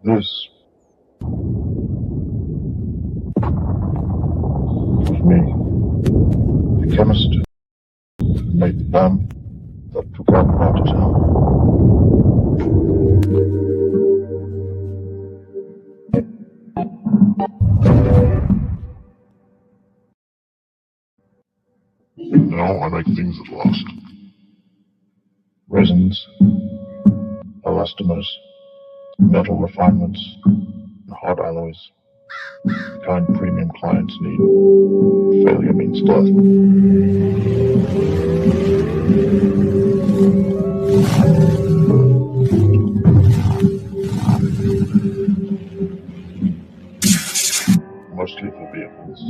This was me, the chemist who made the bomb that took out part of town. Now I make things that last. Resins, elastomers, metal refinements, and hard alloys. The kind premium clients need. Failure means death. Mostly for vehicles.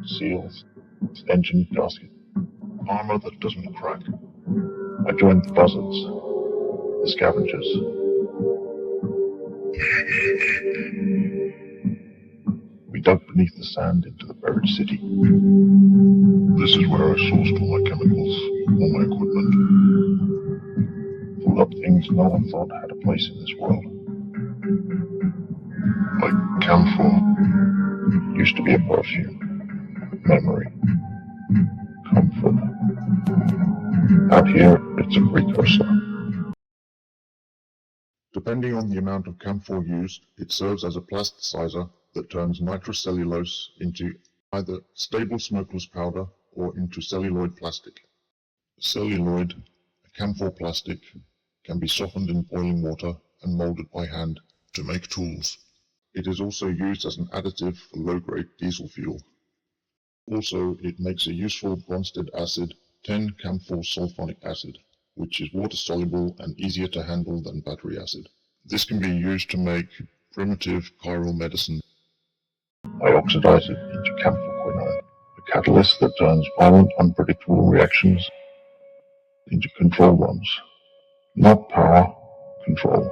Seals, engine gasket, armor that doesn't crack. I joined the buzzards, the scavengers. We dug beneath the sand into the buried city. This is where I sourced all my chemicals, all my equipment. Pulled up things no one thought had a place in this world. Like camphor. Used to be a perfume. Memory. Comfort. Out here, it's a precursor. Depending on the amount of camphor used, it serves as a plasticizer that turns nitrocellulose into either stable smokeless powder or into celluloid plastic. Celluloid, a camphor plastic, can be softened in boiling water and molded by hand to make tools. It is also used as an additive for low-grade diesel fuel. Also, it makes a useful Bronsted acid, 10-camphor sulfonic acid, which is water-soluble and easier to handle than battery acid. This can be used to make primitive chiral medicine. I oxidize it into camphor a catalyst that turns violent, unpredictable reactions into control runs. Not power, control.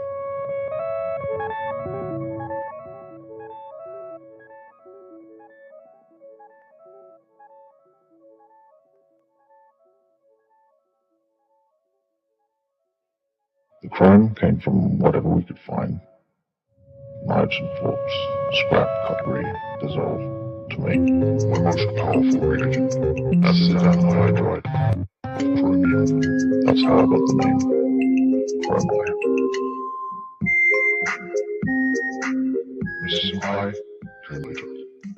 The chrome came from whatever we could find. Knives and forks, scrap cutlery, dissolved to make my most powerful reagent, acetate anhydride, chromium. That's how I got the name, chromite. Mrs. I came later.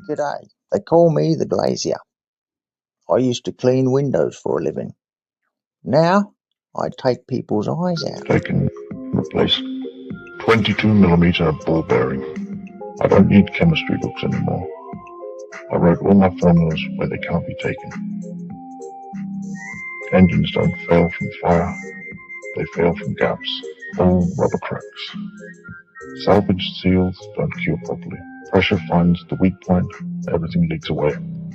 G'day. They call me the Glazier. I used to clean windows for a living. Now, I take people's eyes out. They can replace 22mm ball bearing. I don't need chemistry books anymore. I wrote all my formulas where they can't be taken. Engines don't fail from fire. They fail from gaps, old rubber cracks. Salvaged seals don't cure properly. Pressure finds the weak point, everything leaks away.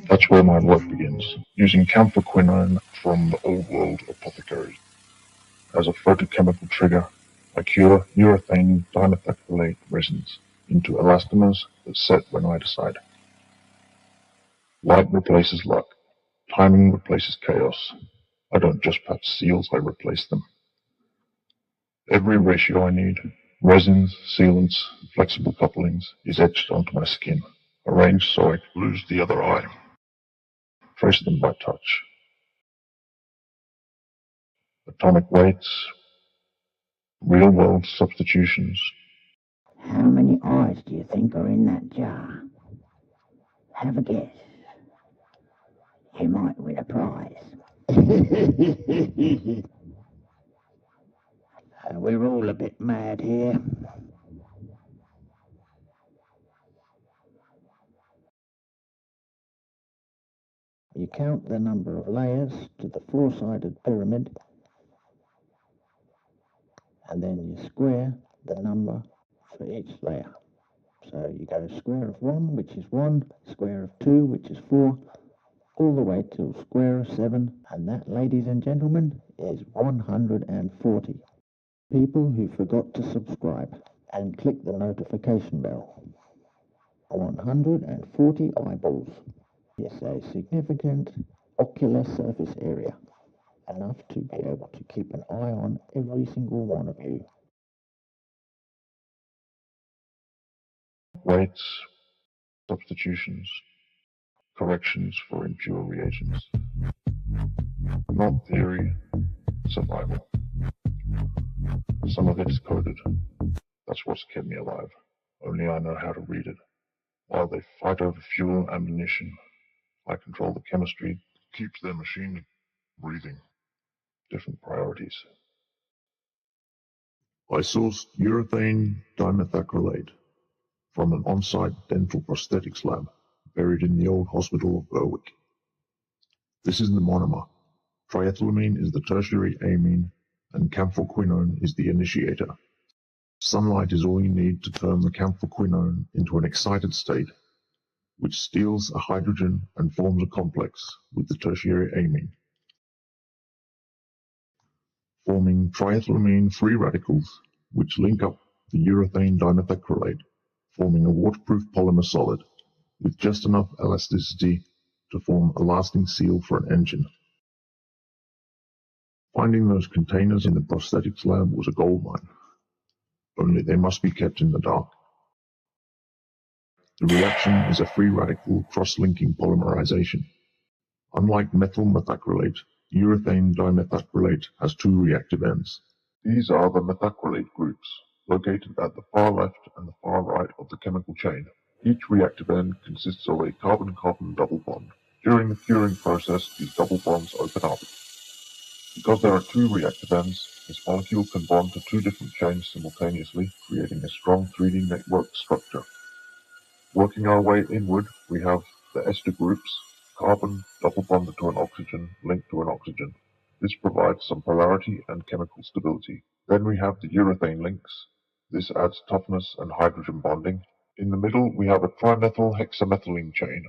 That's where my work begins, using camphor quinine from the old world apothecaries. As a photochemical trigger, I cure urethane dimethacrylate resins into elastomers that set when I decide. Light replaces luck. Timing replaces chaos. I don't just patch seals, I replace them. Every ratio I need, resins, sealants, flexible couplings, is etched onto my skin, arranged so I can lose the other eye. Trace them by touch. Atomic weights, real-world substitutions. How many eyes do you think are in that jar? Have a guess. You might win a prize. We're all a bit mad here. You count the number of layers to the four-sided pyramid, and then you square the number for each layer. So you go square of 1, which is 1, square of 2, which is 4, all the way till square of 7, and that, ladies and gentlemen, is 140 people who forgot to subscribe and click the notification bell. 140 eyeballs. It's a significant ocular surface area, enough to be able to keep an eye on every single one of you. Weights, substitutions, corrections for impure reagents. Not theory, survival. Some of it's coded. That's what's kept me alive. Only I know how to read it. While they fight over fuel and ammunition, I control the chemistry, keeps their machine breathing. Different priorities. I sourced urethane dimethacrylate from an on-site dental prosthetics lab buried in the old hospital of Berwick. This is the monomer. Triethylamine is the tertiary amine, and camphorquinone is the initiator. Sunlight is all you need to turn the camphorquinone into an excited state, which steals a hydrogen and forms a complex with the tertiary amine, forming triethylamine free radicals, which link up the urethane dimethacrylate, forming a waterproof polymer solid with just enough elasticity to form a lasting seal for an engine. Finding those containers in the prosthetics lab was a goldmine, only they must be kept in the dark. The reaction is a free radical cross-linking polymerization. Unlike methyl methacrylate, urethane dimethacrylate has two reactive ends. These are the methacrylate groups, located at the far left and the far right of the chemical chain. Each reactive end consists of a carbon-carbon double bond. During the curing process, these double bonds open up. Because there are two reactive ends, this molecule can bond to two different chains simultaneously, creating a strong 3D network structure. Working our way inward, we have the ester groups, carbon double bonded to an oxygen linked to an oxygen. This provides some polarity and chemical stability. Then we have the urethane links. This adds toughness and hydrogen bonding. In the middle, we have a trimethyl hexamethylene chain.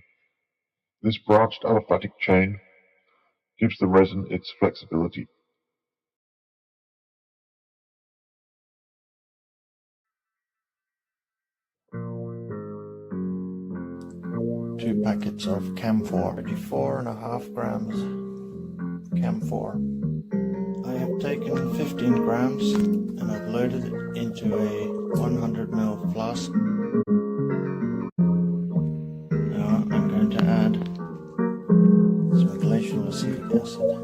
This branched aliphatic chain gives the resin its flexibility. Two packets of camphor, 34.5 grams camphor. I have taken 15 grams and I've loaded it into a 100 ml flask. Now I'm going to add some glacial acetic acid.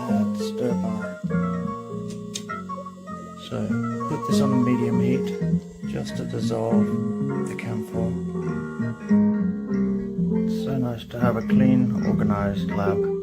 Add stir bar. So put this on medium heat just to dissolve the camphor. It's so nice to have a clean, organized lab.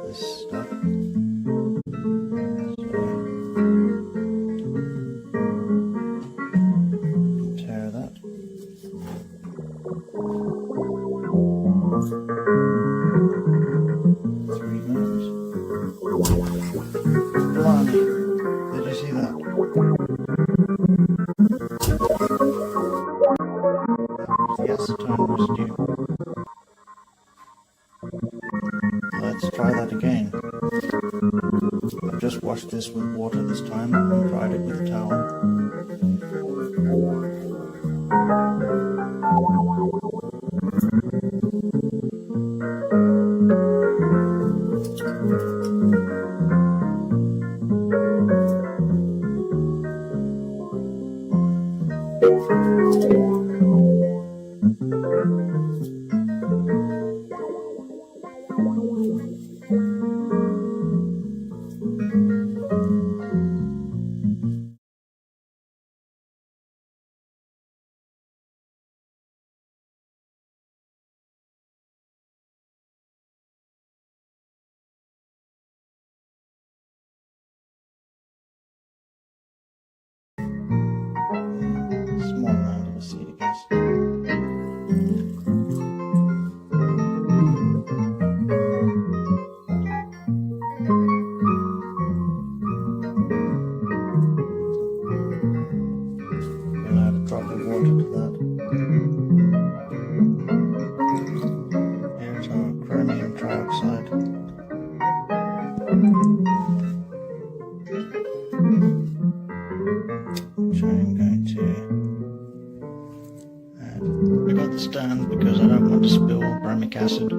this stuff. So tear that. Three grams. Blimey, did you see that? The acetone residue. Let's try that again. I've just washed this with water this time and dried it with a towel. Small amount of acetic acid. We'll add a drop of water to that. Here's our chromium trioxide. Which I'm going to add. I got the stand because I don't want to spill bramic acid.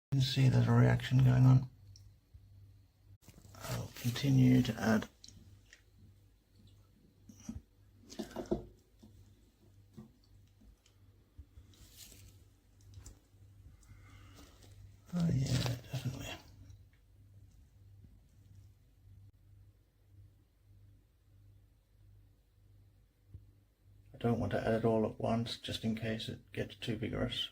You can see there's a reaction going on. I'll continue to add oh yeah, definitely. I don't want to add it all at once just in case it gets too vigorous.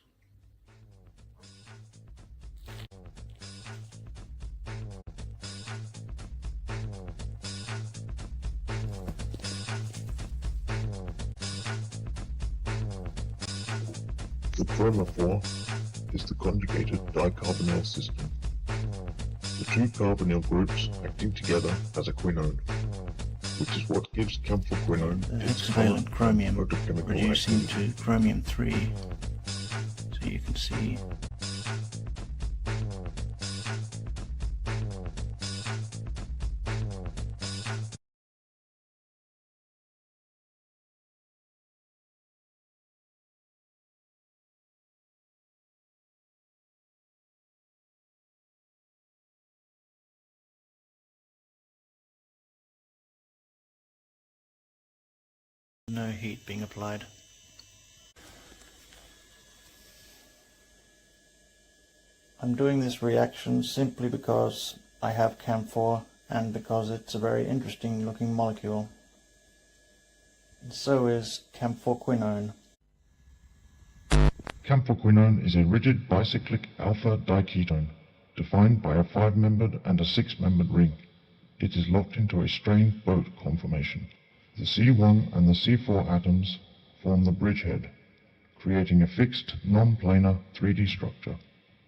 The chromophore is the conjugated dicarbonyl system. The two carbonyl groups acting together as a quinone, which is what gives camphorquinone The its hexavalent chromium photochemical reducing activity. to chromium 3, so you can see no heat being applied. I'm doing this reaction simply because I have camphor and because it's a very interesting looking molecule. And so is camphorquinone. Camphorquinone is a rigid bicyclic alpha diketone, defined by a 5-membered and a 6-membered ring. It is locked into a strained boat conformation. The C1 and the C4 atoms form the bridgehead, creating a fixed, non-planar 3D structure.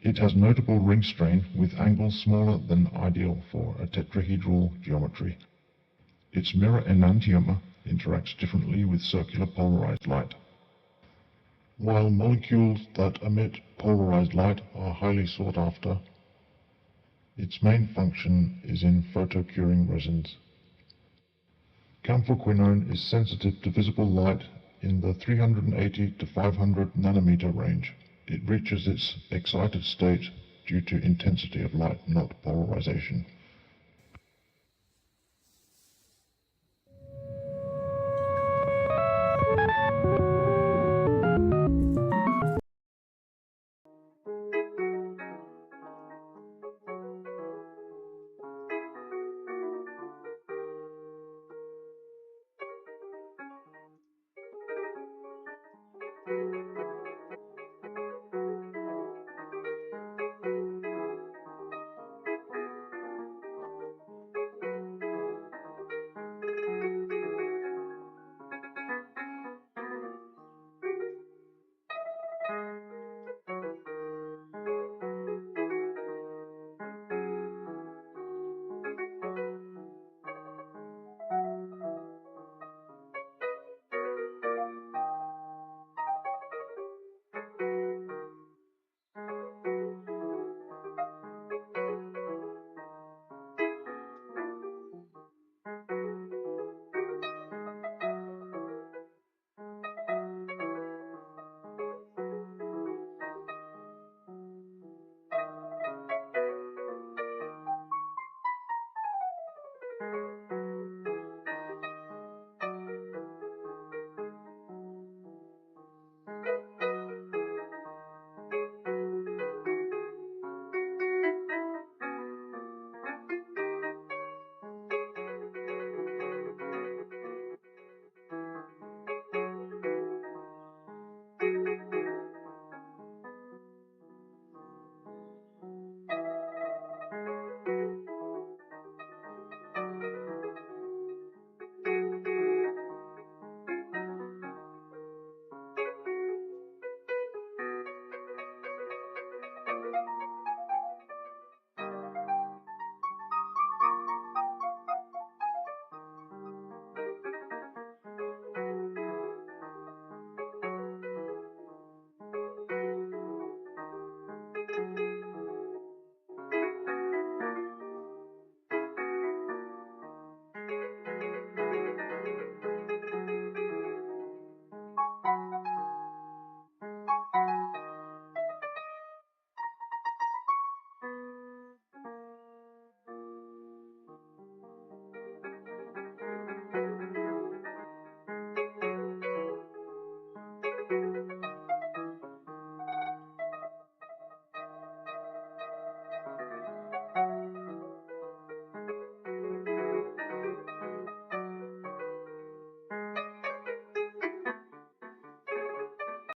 It has notable ring strain with angles smaller than ideal for a tetrahedral geometry. Its mirror enantiomer interacts differently with circular polarized light. While molecules that emit polarized light are highly sought after, its main function is in photocuring resins. Camphorquinone is sensitive to visible light in the 380 to 500 nanometer range. It reaches its excited state due to intensity of light, not polarization.